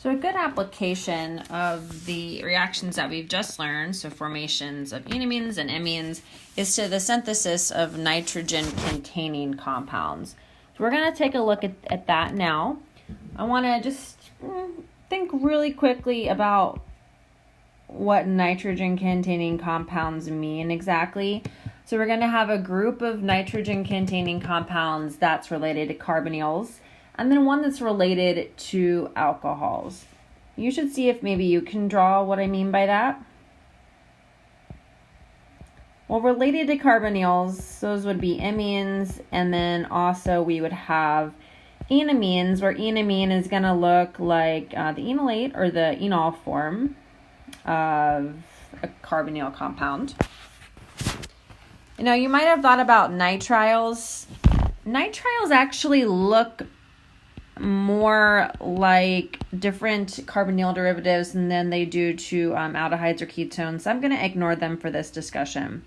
So a good application of the reactions that we've just learned, so formations of enamines and amines, is to the synthesis of nitrogen-containing compounds. So we're going to take a look at that now. I want to just think really quickly about what nitrogen-containing compounds mean exactly. So we're going to have a group of nitrogen-containing compounds that's related to carbonyls, and then one that's related to alcohols. You should see if maybe you can draw what I mean by that. Well, related to carbonyls, those would be amines, and then also we would have enamines, where enamine is going to look like the enolate or the enol form of a carbonyl compound. You know, you might have thought about nitriles. Nitriles actually look more like different carbonyl derivatives than they do to aldehydes or ketones. So I'm going to ignore them for this discussion,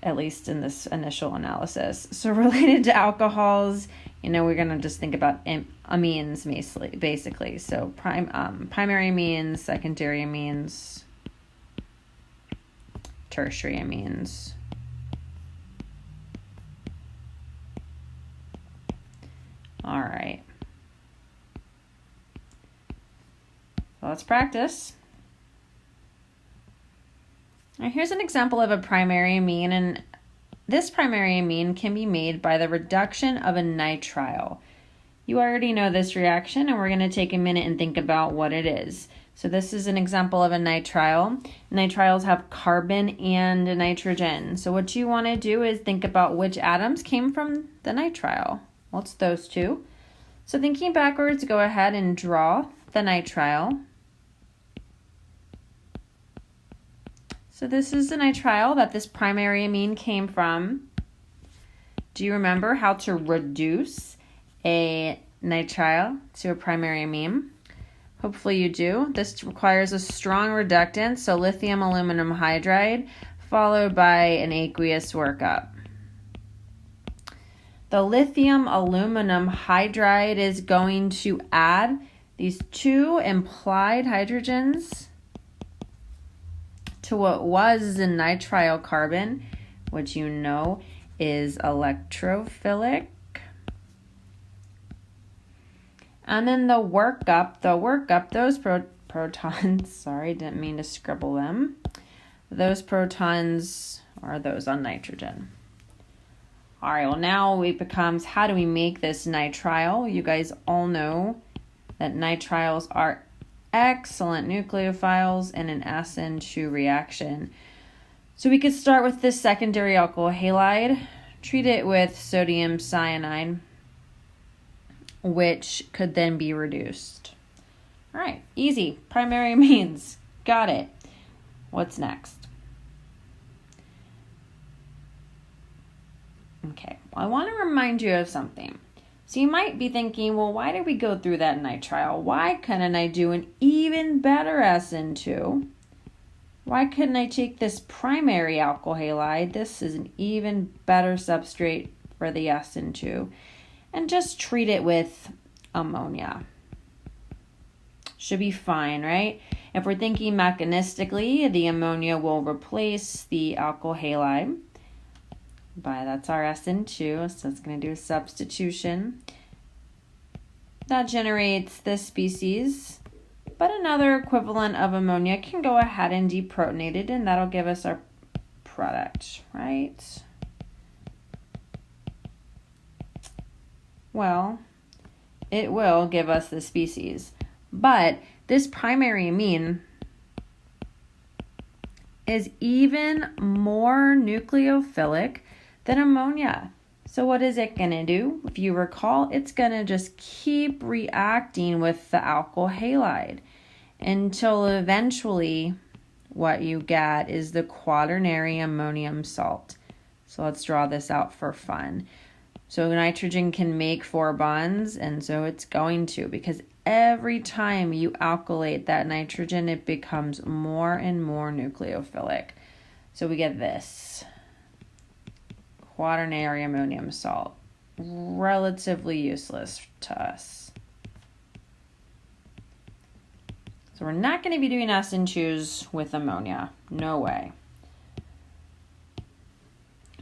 at least in this initial analysis. So related to alcohols, you know, we're going to just think about amines basically. So primary amines, secondary amines, tertiary amines. All right. So let's practice. Now here's an example of a primary amine, and this primary amine can be made by the reduction of a nitrile. You already know this reaction, and we're going to take a minute and think about what it is. So this is an example of a nitrile. Nitriles have carbon and nitrogen. So what you want to do is think about which atoms came from the nitrile. Well, it's those two. So thinking backwards, go ahead and draw the nitrile. So this is the nitrile that this primary amine came from. Do you remember how to reduce a nitrile to a primary amine? Hopefully you do. This requires a strong reductant, so lithium aluminum hydride, followed by an aqueous workup. The lithium aluminum hydride is going to add these two implied hydrogens to what was the nitrile carbon, which you know is electrophilic. And then the workup, those protons, sorry, didn't mean to scribble them. Those protons are those on nitrogen. All right, well now it becomes, how do we make this nitrile? You guys all know that nitriles are excellent nucleophiles in an SN2 reaction. So we could start with this secondary alkyl halide, treat it with sodium cyanide, which could then be reduced. All right, easy. Primary amines. Got it. What's next? Okay, well, I want to remind you of something. So you might be thinking, well, why did we go through that nitrile? Why couldn't I do an even better SN2? Why couldn't I take this primary alkyl halide? This is an even better substrate for the SN2. And just treat it with ammonia. Should be fine, right? If we're thinking mechanistically, the ammonia will replace the alkyl halide. That's our SN2, so it's going to do a substitution. That generates this species, but another equivalent of ammonia can go ahead and deprotonate it, and that'll give us our product, right? Well, it will give us the species, but this primary amine is even more nucleophilic than ammonia. So what is it going to do? If you recall, it's going to just keep reacting with the alkyl halide until eventually what you get is the quaternary ammonium salt. So let's draw this out for fun. So nitrogen can make 4 bonds, and so it's going to, because every time you alkylate that nitrogen, it becomes more and more nucleophilic. So we get this. Quaternary ammonium salt. Relatively useless to us. So we're not going to be doing SN2s with ammonia. No way.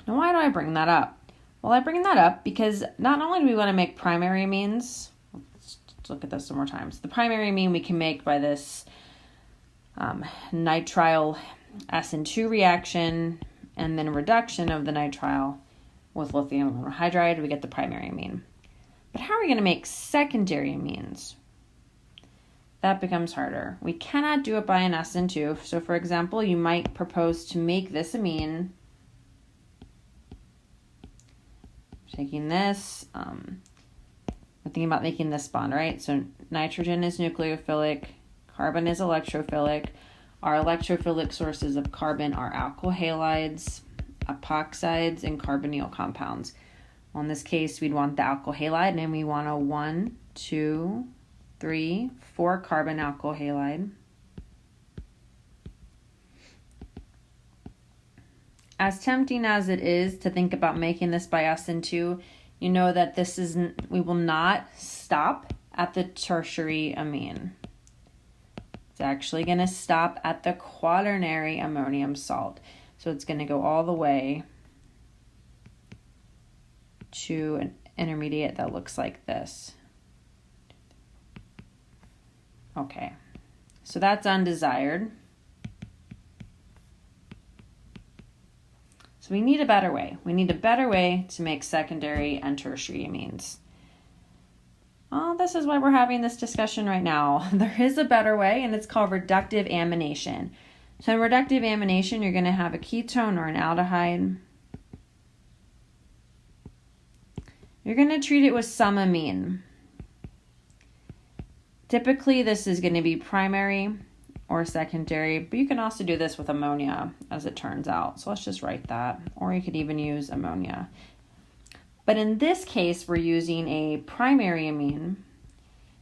Now, why do I bring that up? Well, I bring that up because not only do we want to make primary amines, let's look at this some more times. The primary amine we can make by this nitrile SN2 reaction and then reduction of the nitrile with lithium aluminum hydride, we get the primary amine. But how are we going to make secondary amines? That becomes harder. We cannot do it by an SN2. So for example, you might propose to make this amine, taking this, we're thinking about making this bond, right? So nitrogen is nucleophilic, carbon is electrophilic. Our electrophilic sources of carbon are alkyl halides, epoxides, and carbonyl compounds. Well, in this case, we'd want the alkyl halide, and we want a 1, 2, 3, 4 carbon alkyl halide. As tempting as it is to think about making this by SN2, you know that we will not stop at the tertiary amine. It's actually going to stop at the quaternary ammonium salt. So it's going to go all the way to an intermediate that looks like this. Okay, so that's undesired. So we need a better way. We need a better way to make secondary and tertiary amines. Well, this is why we're having this discussion right now. There is a better way, and it's called reductive amination. So in reductive amination, you're going to have a ketone or an aldehyde. You're going to treat it with some amine. Typically, this is going to be primary or secondary, but you can also do this with ammonia, as it turns out. So let's just write that, or you could even use ammonia. But in this case, we're using a primary amine,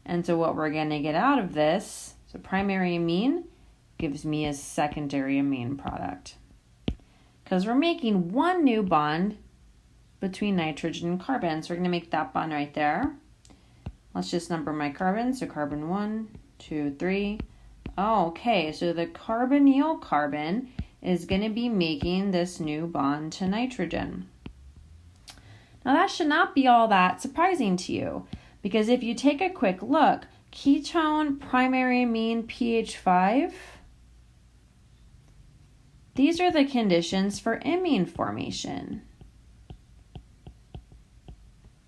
and so what we're going to get out of this, so primary amine gives me a secondary amine product, because we're making one new bond between nitrogen and carbon. So we're going to make that bond right there. Let's just number my carbons. So carbon 1, 2, 3. Oh, okay, so the carbonyl carbon is going to be making this new bond to nitrogen. Now that should not be all that surprising to you, because if you take a quick look, ketone, primary amine, pH 5, these are the conditions for imine formation.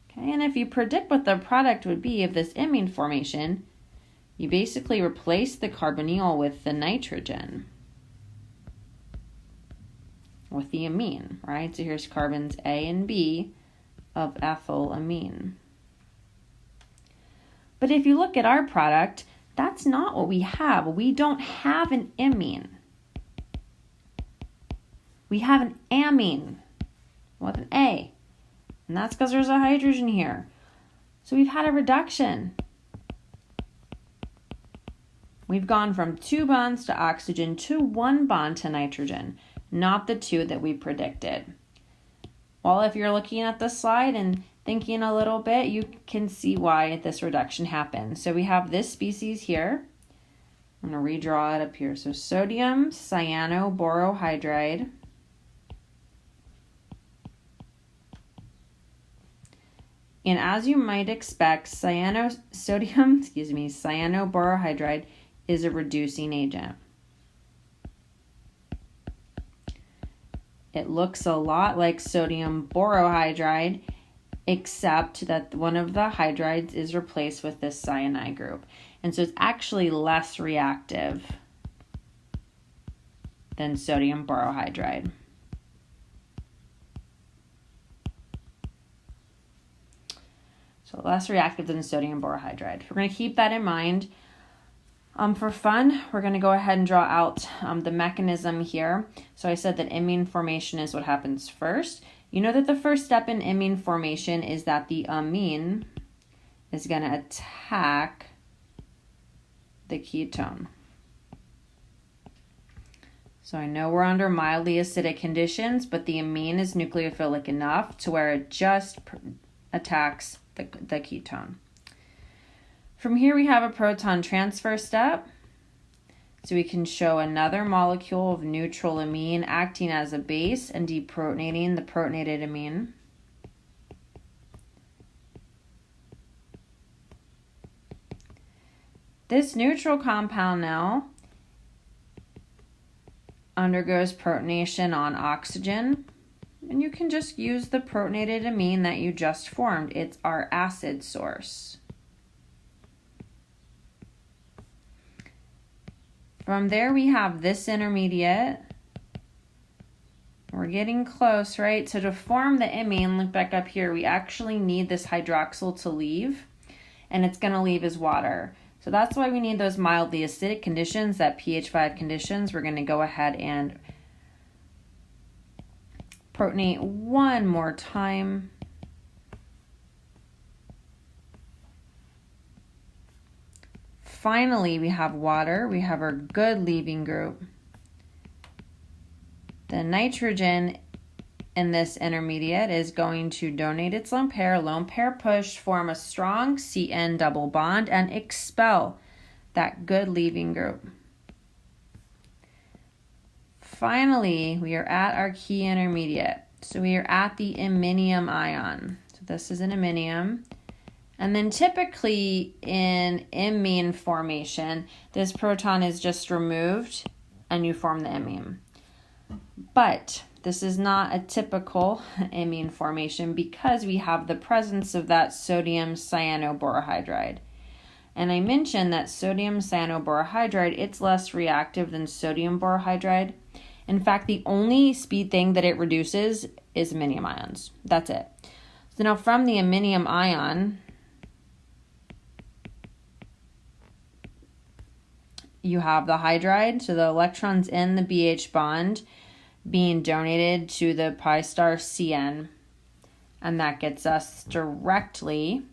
Okay, and if you predict what the product would be of this imine formation, you basically replace the carbonyl with the nitrogen, with the amine, right? So here's carbons A and B of ethylamine. But if you look at our product, that's not what we have. We don't have an imine. We have an amine with an A, and that's because there's a hydrogen here. So we've had a reduction. We've gone from 2 bonds to oxygen to 1 bond to nitrogen, not the 2 that we predicted. Well, if you're looking at the slide and thinking a little bit, you can see why this reduction happened. So we have this species here. I'm going to redraw it up here. So sodium cyanoborohydride and as you might expect, cyanoborohydride is a reducing agent. It looks a lot like sodium borohydride, except that one of the hydrides is replaced with this cyanide group. And so it's actually less reactive than sodium borohydride. So less reactive than sodium borohydride. We're going to keep that in mind. For fun, we're going to go ahead and draw out the mechanism here. So I said that imine formation is what happens first. You know that the first step in imine formation is that the amine is going to attack the ketone. So I know we're under mildly acidic conditions, but the amine is nucleophilic enough to where it just attacks the ketone. From here we have a proton transfer step. So we can show another molecule of neutral amine acting as a base and deprotonating the protonated amine. This neutral compound now undergoes protonation on oxygen, and you can just use the protonated amine that you just formed. It's our acid source. From there we have this intermediate. We're getting close, right? So to form the imine, look back up here, we actually need this hydroxyl to leave, and it's going to leave as water. So that's why we need those mildly acidic conditions, that pH 5 conditions. We're going to go ahead and protonate one more time. Finally, we have water. We have our good leaving group. The nitrogen in this intermediate is going to donate its lone pair push, form a strong CN double bond, and expel that good leaving group. Finally, we are at our key intermediate. So we are at the iminium ion. So this is an iminium. And then typically in imine formation, this proton is just removed and you form the imine. But this is not a typical imine formation because we have the presence of that sodium cyanoborohydride. And I mentioned that sodium cyanoborohydride, it's less reactive than sodium borohydride. In fact, the only speed thing that it reduces is iminium ions. That's it. So now from the iminium ion, you have the hydride, so the electrons in the BH bond being donated to the pi star CN, and that gets us directly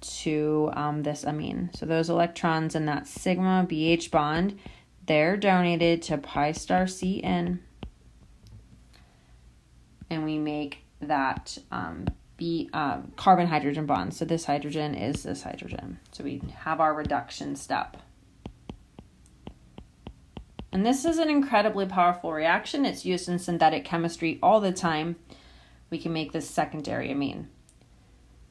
to this amine. So those electrons in that sigma BH bond, they're donated to pi star CN, and we make that carbon hydrogen bond. So this hydrogen is this hydrogen. So we have our reduction step. And this is an incredibly powerful reaction. It's used in synthetic chemistry all the time. We can make this secondary amine.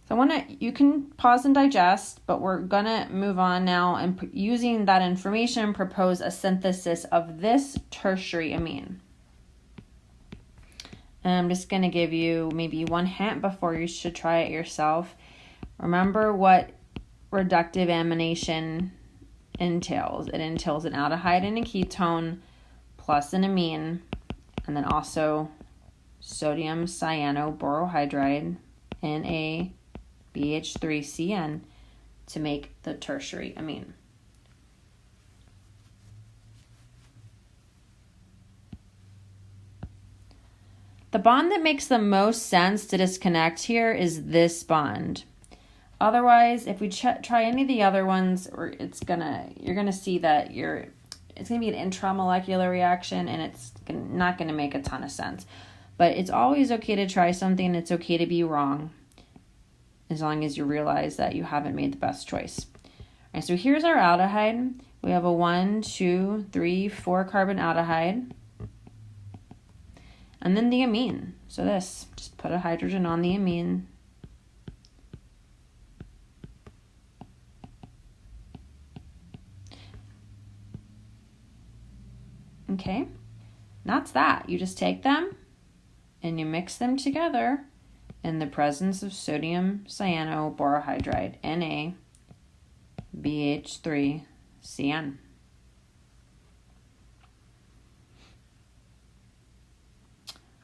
So you can pause and digest, but we're gonna move on now and using that information, propose a synthesis of this tertiary amine. And I'm just gonna give you maybe one hint before you should try it yourself. Remember what reductive amination entails. It entails an aldehyde and a ketone plus an amine, and then also sodium cyanoborohydride, NaBH3CN, to make the tertiary amine. The bond that makes the most sense to disconnect here is this bond. Otherwise, if we try any of the other ones, you're gonna see that it's gonna be an intramolecular reaction, and it's not gonna make a ton of sense. But it's always okay to try something. It's okay to be wrong, as long as you realize that you haven't made the best choice. All right, so here's our aldehyde. We have a 1, 2, 3, 4 carbon aldehyde, and then the amine. So this, just put a hydrogen on the amine. Okay, that's that. You just take them and you mix them together in the presence of sodium cyanoborohydride, NaBH3CN.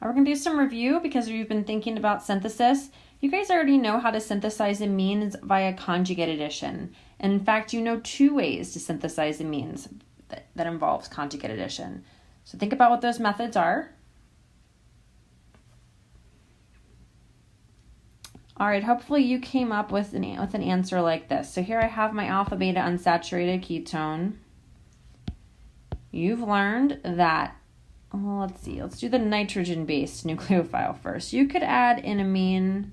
We're going to do some review because we've been thinking about synthesis. You guys already know how to synthesize amines via conjugate addition. And in fact, you know 2 ways to synthesize amines that involves conjugate addition. So think about what those methods are. All right, hopefully you came up with an answer like this. So here I have my alpha beta unsaturated ketone. You've learned that, well, let's do the nitrogen-based nucleophile first. You could add an amine,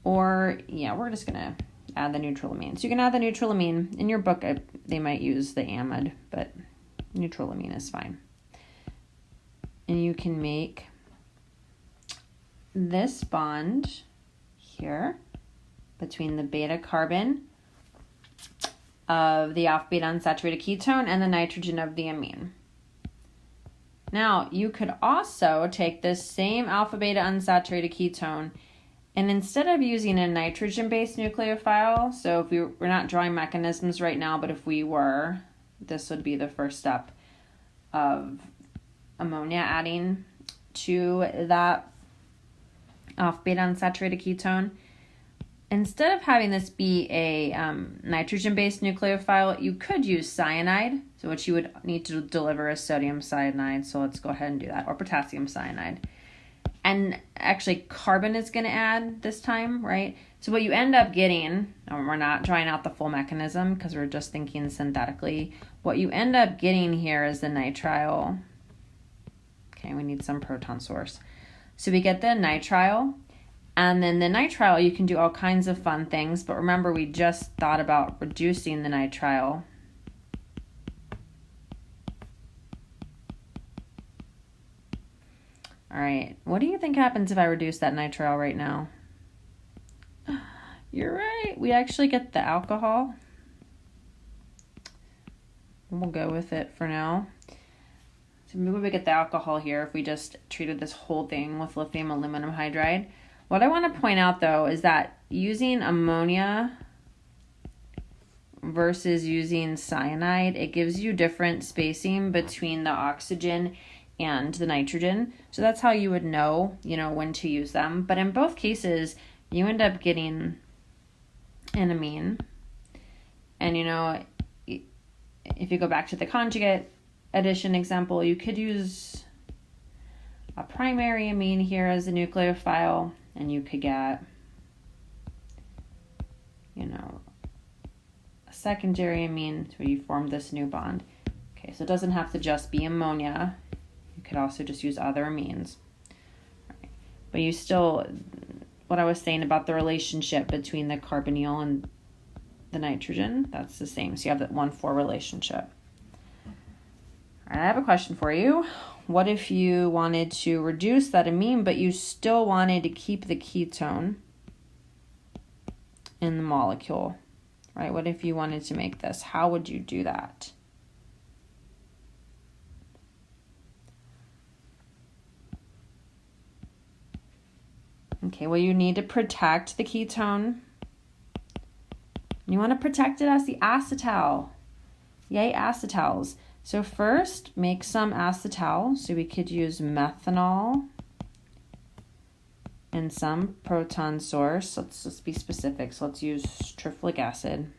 or we're just gonna add the neutral amine. So you can add the neutral amine. In your book, they might use the amide, but Neutral amine is fine. And you can make this bond here between the beta carbon of the alpha beta unsaturated ketone and the nitrogen of the amine. Now, you could also take this same alpha beta unsaturated ketone, and instead of using a nitrogen-based nucleophile, so if we're not drawing mechanisms right now, but if we were, this would be the first step of ammonia adding to that alpha beta unsaturated ketone. Instead of having this be a nitrogen-based nucleophile, you could use cyanide. So what you would need to deliver is sodium cyanide. So let's go ahead and do that, or potassium cyanide. And actually carbon is going to add this time, right? So what you end up getting, we're not drawing out the full mechanism because we're just thinking synthetically. What you end up getting here is the nitrile. Okay, we need some proton source. So we get the nitrile. And then the nitrile, you can do all kinds of fun things, but remember we just thought about reducing the nitrile. All right, what do you think happens if I reduce that nitrile right now? You're right, we actually get the alcohol. We'll go with it for now. So maybe we get the alcohol here if we just treated this whole thing with lithium aluminum hydride. What I want to point out, though, is that using ammonia versus using cyanide, it gives you different spacing between the oxygen and the nitrogen. So that's how you would know, when to use them. But in both cases, you end up getting an amine. And, if you go back to the conjugate addition example, you could use a primary amine here as a nucleophile. And you could get, a secondary amine so you form this new bond. Okay, so it doesn't have to just be ammonia. You could also just use other amines. Right. But you still, what I was saying about the relationship between the carbonyl and the nitrogen, that's the same. So you have that 1-4 relationship. All right, I have a question for you. What if you wanted to reduce that amine, but you still wanted to keep the ketone in the molecule, right? What if you wanted to make this? How would you do that? Okay, well, you need to protect the ketone. You want to protect it as the acetal. Yay, acetals. So first, make some acetal. So we could use methanol and some proton source. Let's just be specific. So let's use trifolic acid.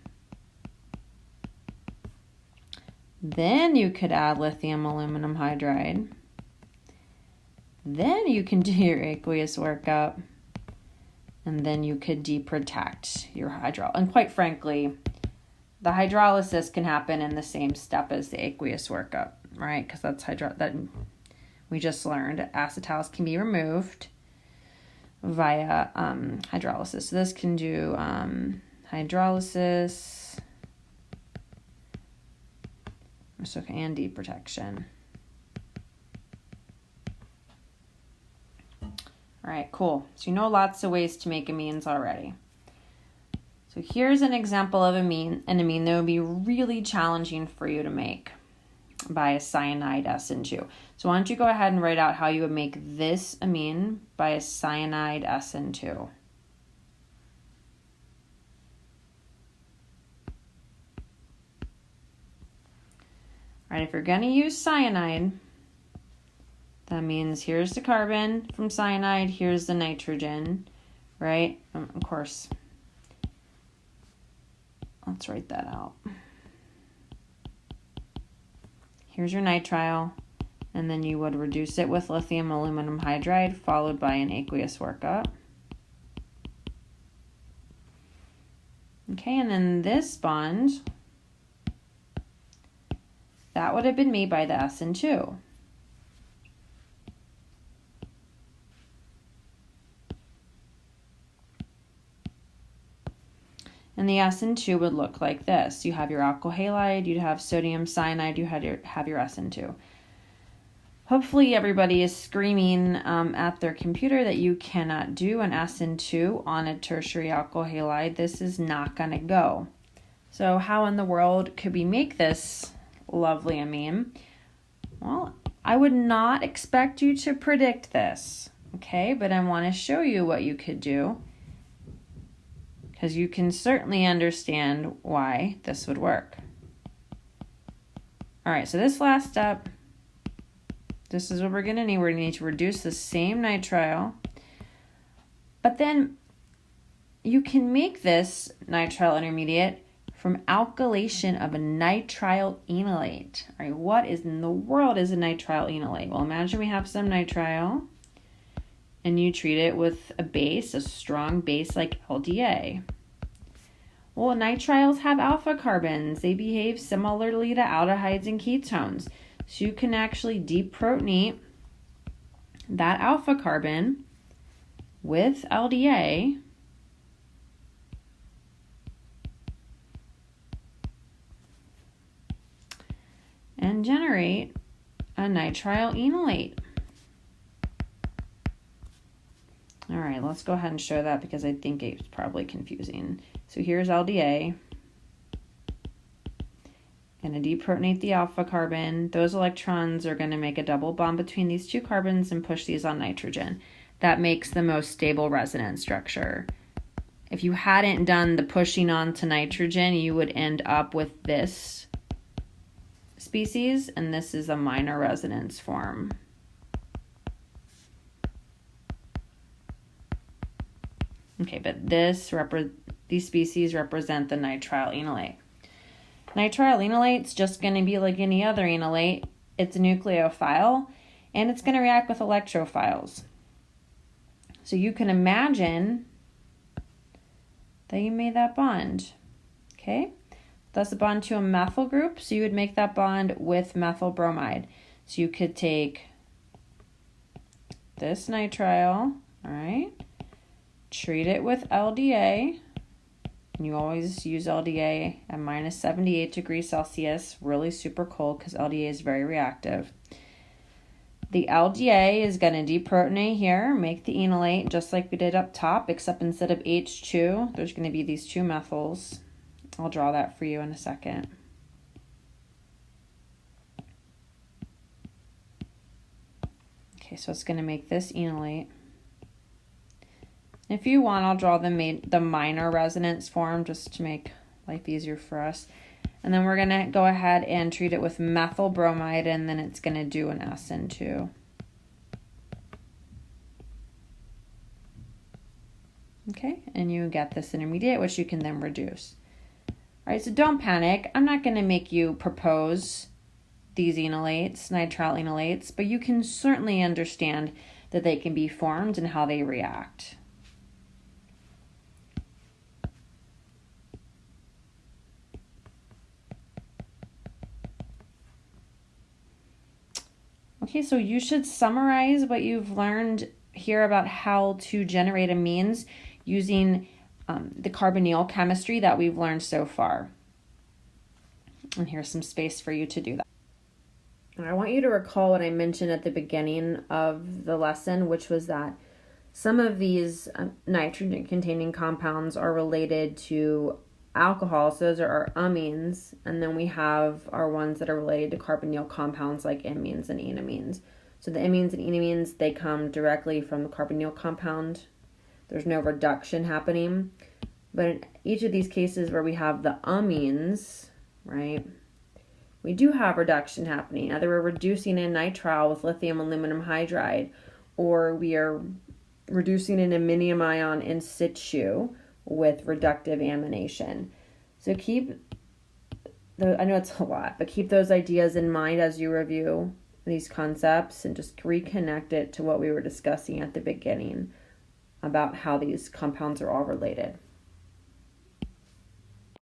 Then you could add lithium aluminum hydride. Then you can do your aqueous workup. And then you could deprotect your hydrol. And quite frankly, the hydrolysis can happen in the same step as the aqueous workup, right? Because that's that we just learned. Acetals can be removed via hydrolysis. So this can do hydrolysis and deprotection. All right, cool. So you know lots of ways to make amines already. So here's an example of an amine that would be really challenging for you to make by a cyanide SN2. So why don't you go ahead and write out how you would make this amine by a cyanide SN2. All right, if you're going to use cyanide, that means here's the carbon from cyanide, here's the nitrogen, right? Of course. Let's write that out. Here's your nitrile, and then you would reduce it with lithium aluminum hydride followed by an aqueous workup. Okay, and then this bond, that would have been made by the SN2. And the SN2 would look like this. You have your alkyl halide, you'd have sodium cyanide, you have your SN2. Hopefully everybody is screaming at their computer that you cannot do an SN2 on a tertiary alkyl halide. This is not going to go. So how in the world could we make this lovely amine? Well, I would not expect you to predict this, okay? But I want to show you what you could do, because you can certainly understand why this would work. All right, so this last step, this is what we're going to need. We're going to need to reduce the same nitrile, but then you can make this nitrile intermediate from alkylation of a nitrile enolate. All right, what in the world is a nitrile enolate? Well, imagine we have some nitrile, and you treat it with a base, a strong base like LDA. Well, nitriles have alpha carbons. They behave similarly to aldehydes and ketones. So you can actually deprotonate that alpha carbon with LDA and generate a nitrile enolate. All right, let's go ahead and show that because I think it's probably confusing. So here's LDA. Going to deprotonate the alpha carbon. Those electrons are going to make a double bond between these two carbons and push these on nitrogen. That makes the most stable resonance structure. If you hadn't done the pushing on to nitrogen, you would end up with this species, and this is a minor resonance form. Okay, but these species represent the nitrile enolate. Nitrile enolate's just going to be like any other enolate. It's a nucleophile, and it's going to react with electrophiles. So you can imagine that you made that bond. Okay, that's a bond to a methyl group, so you would make that bond with methyl bromide. So you could take this nitrile, all right, treat it with LDA, and you always use LDA at minus 78 degrees Celsius, really super cold because LDA is very reactive. The LDA is going to deprotonate here, make the enolate just like we did up top, except instead of H2, there's going to be these two methyls. I'll draw that for you in a second. Okay, so it's going to make this enolate. If you want, I'll draw the minor resonance form just to make life easier for us. And then we're going to go ahead and treat it with methyl bromide, and then it's going to do an SN2. Okay, and you get this intermediate, which you can then reduce. All right, so don't panic. I'm not going to make you propose these enolates, nitrile enolates, but you can certainly understand that they can be formed and how they react. Okay, so you should summarize what you've learned here about how to generate amines using the carbonyl chemistry that we've learned so far. And here's some space for you to do that. And I want you to recall what I mentioned at the beginning of the lesson, which was that some of these nitrogen-containing compounds are related to alcohols. Those are our amines, and then we have our ones that are related to carbonyl compounds like amines and enamines. So the amines and enamines, they come directly from the carbonyl compound. There's no reduction happening. But in each of these cases where we have the amines, right, we do have reduction happening. Either we're reducing in nitrile with lithium aluminum hydride, or we are reducing an aminium ion in situ with reductive amination. So I know it's a lot, but keep those ideas in mind as you review these concepts and just reconnect it to what we were discussing at the beginning about how these compounds are all related.